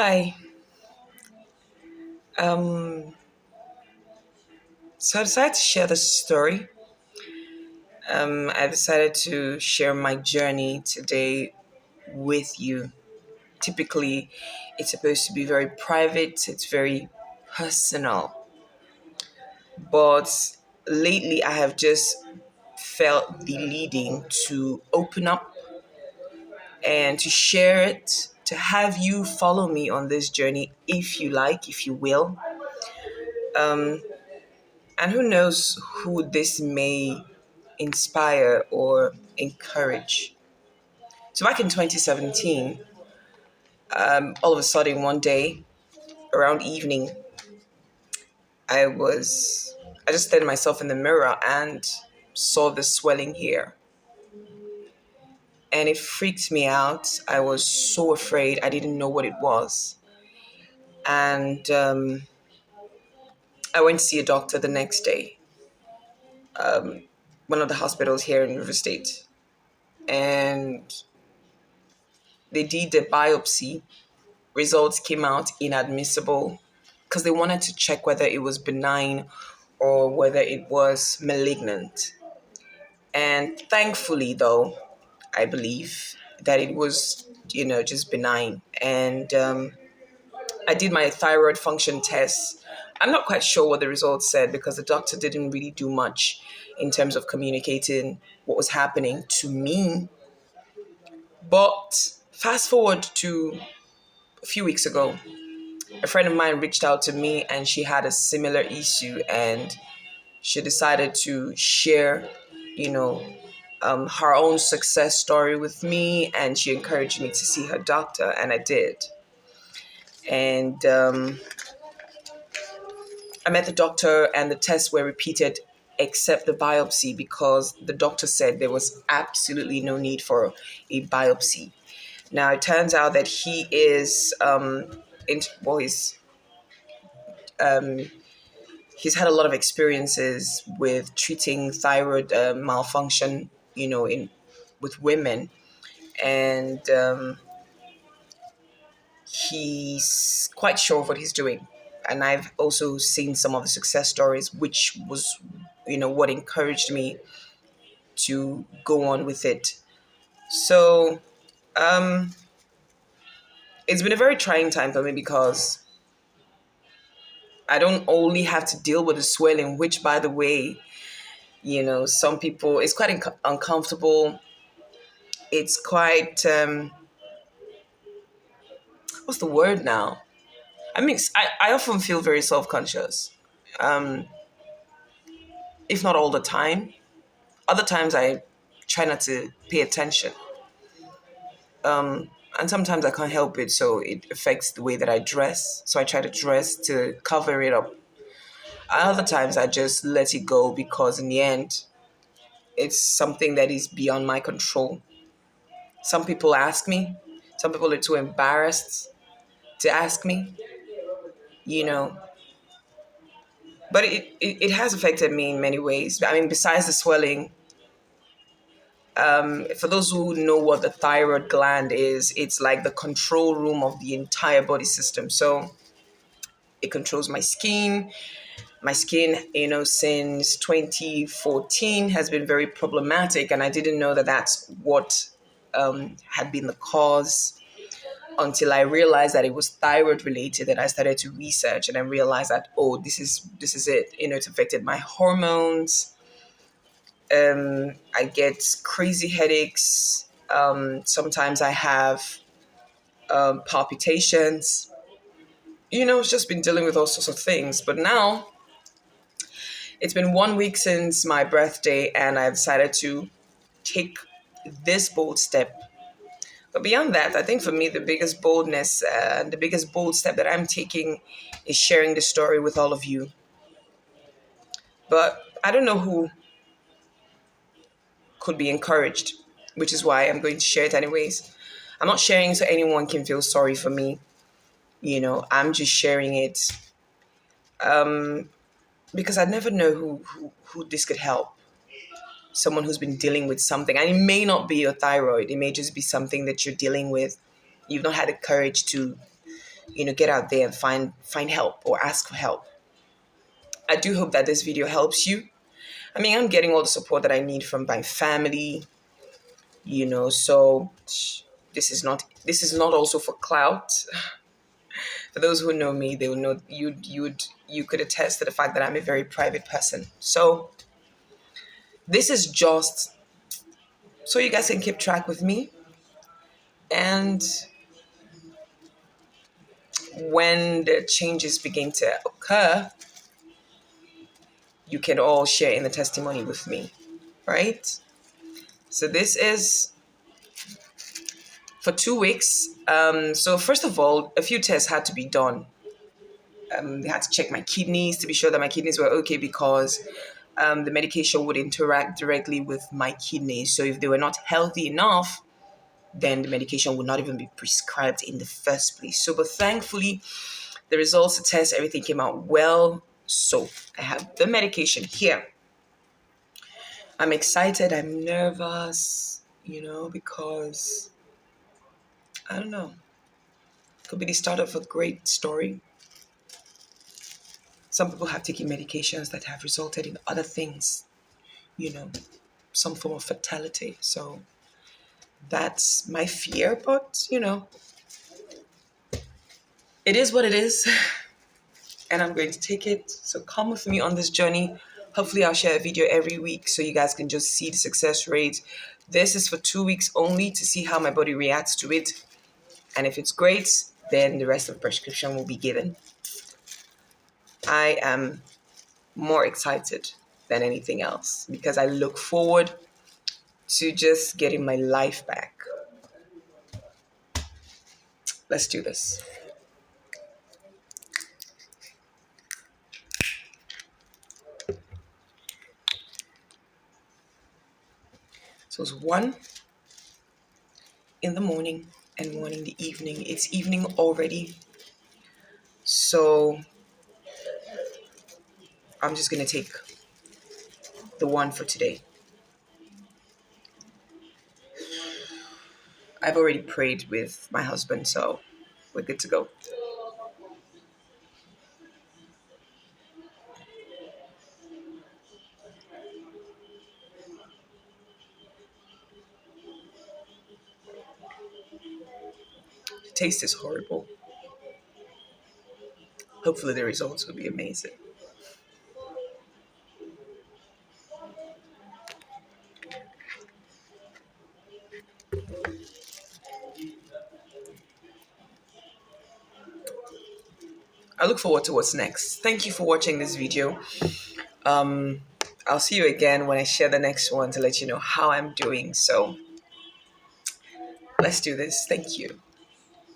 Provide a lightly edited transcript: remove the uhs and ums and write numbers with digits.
Hi. Um, so I decided to share this story. I decided to share my journey today with you. Typically, it's supposed to be very private, it's very personal. But lately, I have just felt the leading to open up and to share it, to have you follow me on this journey if you like, if you will. Um, and who knows who this may inspire or encourage. So back in 2017, all of a sudden one day around evening, I was I just stared at myself in the mirror and saw the swelling here. And it freaked me out. I was so afraid. I didn't know what it was. And I went to see a doctor the next day, one of the hospitals here in River State. And they did the biopsy. Results came out inadmissible because they wanted to check whether it was benign or whether it was malignant. And thankfully, though, I believe that it was, just benign. And I did my thyroid function test. I'm not quite sure what the results said because the doctor didn't really do much in terms of communicating what was happening to me. But fast forward to a few weeks ago, a friend of mine reached out to me and she had a similar issue and she decided to share, you know, her own success story with me, and she encouraged me to see her doctor, and I did. And I met the doctor, and the tests were repeated except the biopsy because the doctor said there was absolutely no need for a biopsy. Now it turns out that he is um, he's had a lot of experiences with treating thyroid malfunction, in with women, and he's quite sure of what he's doing. And I've also seen some of the success stories, which was, what encouraged me to go on with it. So um, it's been a very trying time for me because I don't only have to deal with the swelling, which, by the way, some people, it's quite uncomfortable. It's quite, what's the word now? I mean, I often feel very self-conscious, um, if not all the time. Other times I try not to pay attention. And sometimes I can't help it, so it affects the way that I dress. So I try to dress to cover it up. Other times I just let it go because in the end, it's something that is beyond my control. Some people ask me, some people are too embarrassed to ask me, you know. But it has affected me in many ways. I mean, besides the swelling, for those who know what the thyroid gland is, it's like the control room of the entire body system. So it controls my skin. My skin, since 2014 has been very problematic, and I didn't know that that's what had been the cause until I realized that it was thyroid related. And I started to research, and I realized that, oh, this is it. It's affected my hormones. I get crazy headaches. Sometimes I have palpitations. It's just been dealing with all sorts of things. But now it's been 1 week since my birthday, and I've decided to take this bold step. But beyond that, I think for me, the biggest boldness and the biggest bold step that I'm taking is sharing the story with all of you. But I don't know who could be encouraged, which is why I'm going to share it anyways. I'm not sharing so anyone can feel sorry for me. I'm just sharing it because I never know who this could help. Someone who's been dealing with something, and it may not be your thyroid. It may just be something that you're dealing with. You've not had the courage to get out there and find help or ask for help. I do hope that this video helps you. I mean, I'm getting all the support that I need from my family, so this is not also for clout. For those who know me, they will know you could attest to the fact that I'm a very private person. So this is just so you guys can keep track with me, and when the changes begin to occur, you can all share in the testimony with me, right? So this is for 2 weeks. So first of all, a few tests had to be done. They had to check my kidneys to be sure that my kidneys were okay, because the medication would interact directly with my kidneys. So if they were not healthy enough, then the medication would not even be prescribed in the first place. So, but thankfully, the results of the test, everything came out well. So I have the medication here. I'm excited. I'm nervous, because I don't know. It could be the start of a great story. Some people have taken medications that have resulted in other things, some form of fatality. So that's my fear, but it is what it is. And I'm going to take it. So come with me on this journey. Hopefully I'll share a video every week so you guys can just see the success rate. This is for 2 weeks only to see how my body reacts to it. And if it's great, then the rest of the prescription will be given. I am more excited than anything else because I look forward to just getting my life back. Let's do this. So it's 1 in the morning and 1 in the evening. It's evening already. So I'm just going to take the one for today. I've already prayed with my husband, so we're good to go. The taste is horrible. Hopefully the results will be amazing. I look forward to what's next. Thank you for watching this video. I'll see you again when I share the next one to let you know how I'm doing. So let's do this. Thank you.